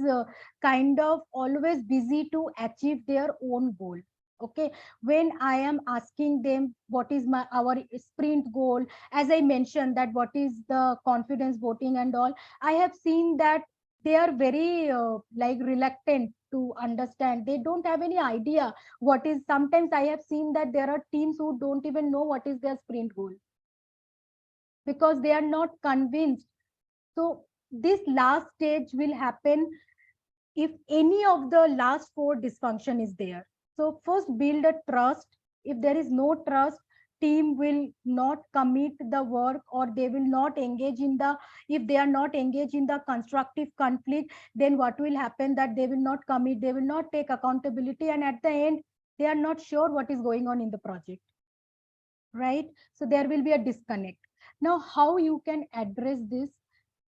kind of always busy to achieve their own goal. Okay, when I am asking them what is our sprint goal, as I mentioned that what is the confidence voting and all, I have seen that they are very like reluctant to understand. They don't have any idea what is. Sometimes I have seen that there are teams who don't even know what is their sprint goal because they are not convinced. So this last stage will happen if any of the last four dysfunction is there. So first build a trust. If there is no trust, team will not commit the work, or they will not engage in the, if they are not engaged in the constructive conflict, then what will happen that they will not commit, they will not take accountability, and at the end they are not sure what is going on in the project, right? So there will be a disconnect. Now how you can address this?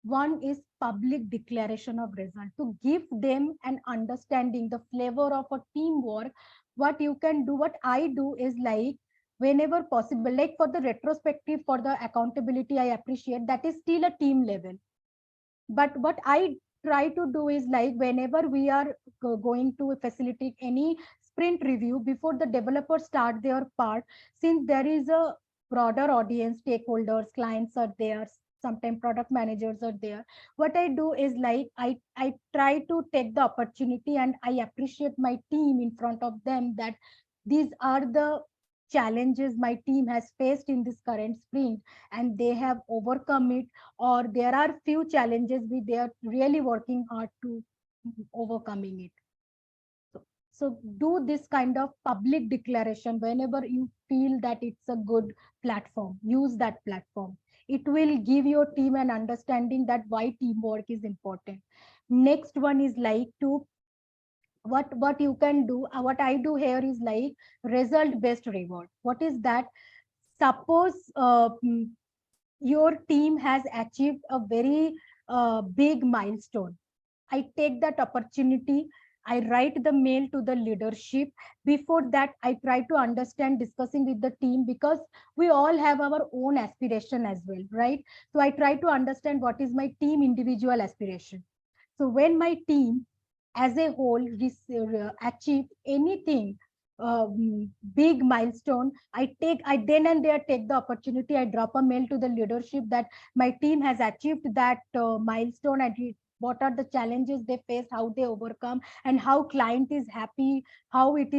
One is public declaration of result to give them an understanding, the flavor of a teamwork. What you can do, what I do is like whenever possible, like for the retrospective, for the accountability, I appreciate that is still a team level. But what I try to do is like whenever we are going to facilitate any sprint review before the developers start their part, since there is a broader audience, stakeholders, clients are there, sometimes product managers are there, what I do is like I try to take the opportunity and I appreciate my team in front of them, that these are the challenges my team has faced in this current sprint and they have overcome it, or there are few challenges we they are really working hard to overcoming it. So do this kind of public declaration whenever you feel that it's a good platform. Use that platform. It will give your team an understanding that why teamwork is important. Next one is like to what you can do. What I do here is like result based reward. What is that? Suppose your team has achieved a very big milestone. I take that opportunity. I write the mail to the leadership. Before that, I try to understand, discussing with the team, because we all have our own aspiration as well, right? So I try to understand what is my team individual aspiration. So when my team as a whole achieve anything, big milestone, I then and there take the opportunity, I drop a mail to the leadership that my team has achieved that milestone, and what are the challenges they faced, how they overcome, and how client is happy, how it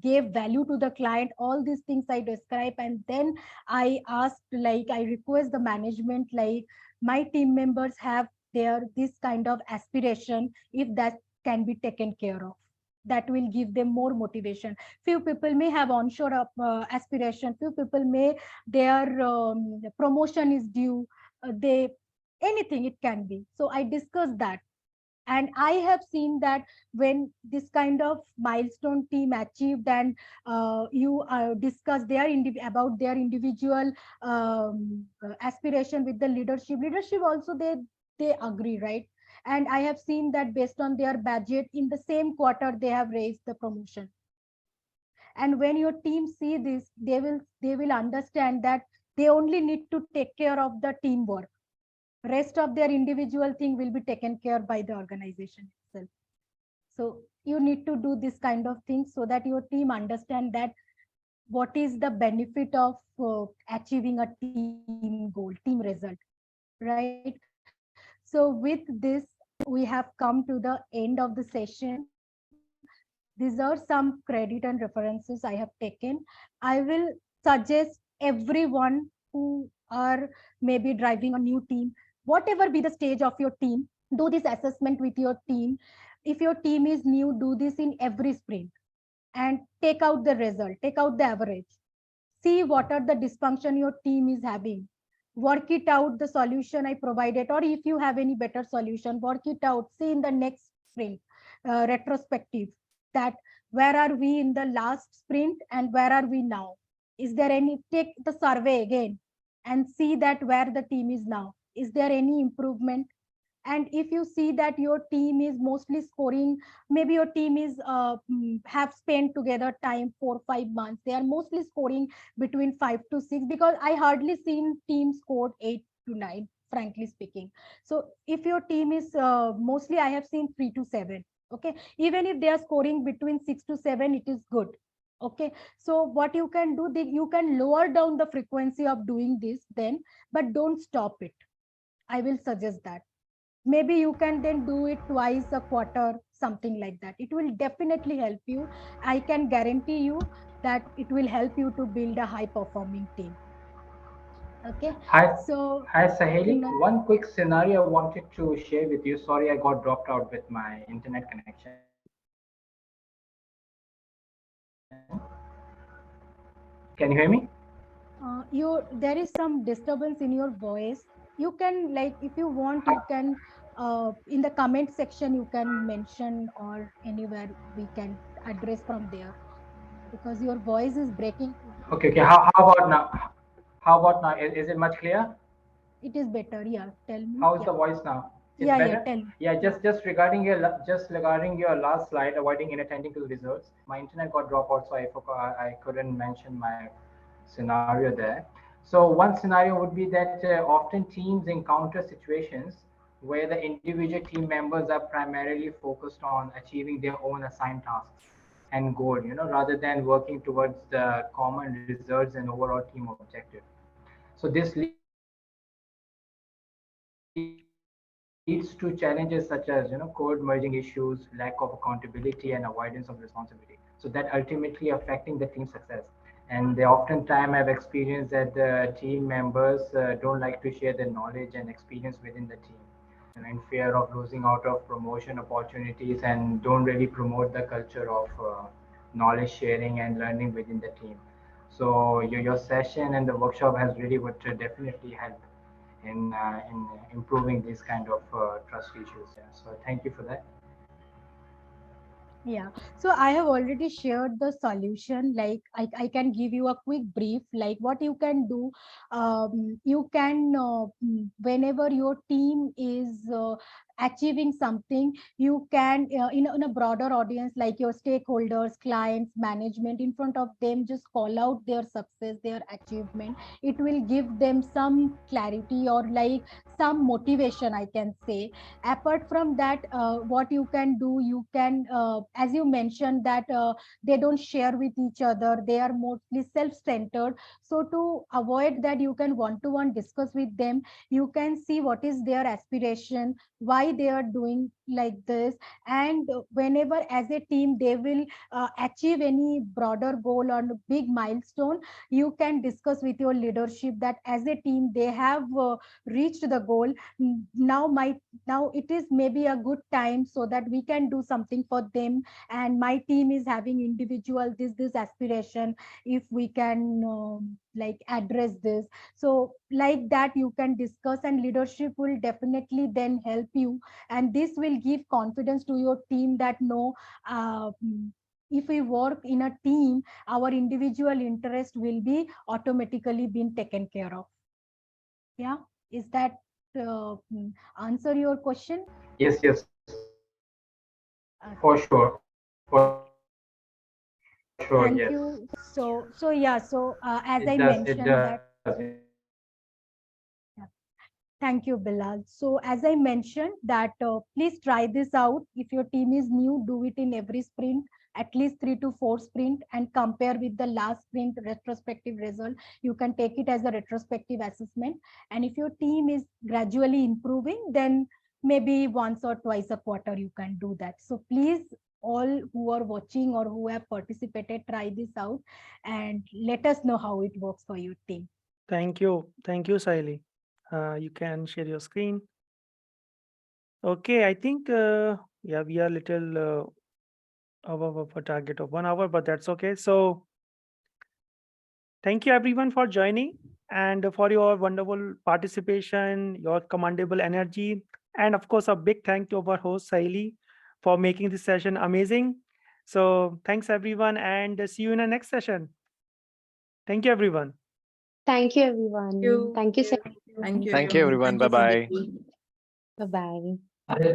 gave value to the client. All these things I describe, and then I ask, like I request the management, like my team members have their this kind of aspiration, if that can be taken care of, that will give them more motivation. Few people may have onshore aspiration, few people may their promotion is due, they anything it can be. So I discuss that, and I have seen that when this kind of milestone team achieved, and you discuss about their individual aspiration with the leadership also they agree, right? And I have seen that based on their budget, in the same quarter they have raised the promotion. And when your team see this, they will understand that they only need to take care of the teamwork. Rest of their individual thing will be taken care by the organization itself. So you need to do this kind of things so that your team understand that what is the benefit of achieving a team goal, team result, right? So with this, we have come to the end of the session. These are some credit and references I have taken. I will suggest everyone who are maybe driving a new team, whatever be the stage of your team, do this assessment with your team. If your team is new, do this in every sprint and take out the result, take out the average. See what are the dysfunction your team is having. Work it out, the solution I provided, or if you have any better solution, work it out. See in the next sprint, retrospective, that where are we in the last sprint and where are we now? Is there any, take the survey again and see that where the team is now. Is there any improvement? And if you see that your team is mostly scoring, maybe your team is have spent together time 4 5 months, they are mostly scoring between 5 to 6, because I hardly seen team scored 8 to 9, frankly speaking. So if your team is mostly I have seen 3 to 7, okay, even if they are scoring between 6 to 7, it is good. Okay, so what you can do, you can lower down the frequency of doing this then, but don't stop it. I will suggest that. Maybe you can then do it twice a quarter, something like that. It will definitely help you. I can guarantee you that it will help you to build a high performing team. Okay, so Hi, Saheli. no, One quick scenario I wanted to share with you. Sorry, I got dropped out with my internet connection. Can you hear me? there is some disturbance in your voice. You can, like, if you want, you can in the comment section you can mention, or anywhere we can address from there, because your voice is breaking. Okay, okay. How about now? How about now? Is it much clear? It is better, yeah, tell me. How is Yeah, the voice now? It's yeah, better. tell me. Yeah, Yeah. just regarding your last slide, avoiding inattending to the results. My internet got dropped out, so I forgot I couldn't mention my scenario there. So one scenario would be that often teams encounter situations where the individual team members are primarily focused on achieving their own assigned tasks and goal, rather than working towards the common results and overall team objective. So this leads to challenges such as code merging issues, lack of accountability, and avoidance of responsibility. So that ultimately affecting the team success. And they oftentimes I've experienced that the team members don't like to share their knowledge and experience within the team, in fear of losing out of promotion opportunities, and don't really promote the culture of knowledge sharing and learning within the team. So your session and the workshop has really would definitely help in improving these kind of trust issues. Yeah. So thank you for that. Yeah, so I have already shared the solution. Like, I can give you a quick brief, like what you can do. You can, whenever your team is achieving something, you can, in a broader audience, like your stakeholders, clients, management, in front of them, just call out their success, their achievement. It will give them some clarity, or like some motivation, I can say. Apart from that, what you can do, you can, as you mentioned, that they don't share with each other, they are mostly self-centered. So to avoid that, you can one-to-one discuss with them. You can see what is their aspiration, why they are doing like this. And whenever as a team they will achieve any broader goal or big milestone, you can discuss with your leadership that as a team they have reached the goal. Now it is maybe a good time so that we can do something for them, and my team is having individual this aspiration. If we can like address this, so like that you can discuss, and leadership will definitely then help you, and this will give confidence to your team that no, uh, if we work in a team, our individual interest will be automatically being taken care of. Yeah, is that answer your question? Yes, yes, Okay. for sure, yes. Thank you. So yeah, so as I It mentioned does. that, yeah. Thank you, Bilal. So as I mentioned that, please try this out. If your team is new, do it in every sprint, at least 3 to 4 sprint, and compare with the last sprint retrospective result. You can take it as a retrospective assessment. And if your team is gradually improving, then maybe once or twice a quarter you can do that. So please, all who are watching or who have participated, try this out and let us know how it works for your team. Thank you. Thank you, Saili. You can share your screen. Okay, I think, yeah, we are little above of a target of 1 hour, but that's okay. So thank you everyone for joining and for your wonderful participation, your commendable energy, and of course, a big thank to our host, Saili, for making this session amazing. So thanks everyone, and see you in the next session. Thank you, everyone. Thank you, everyone. Thank you, Thank you, Thank you, everyone. everyone. Thank Bye you for bye. the Bye bye.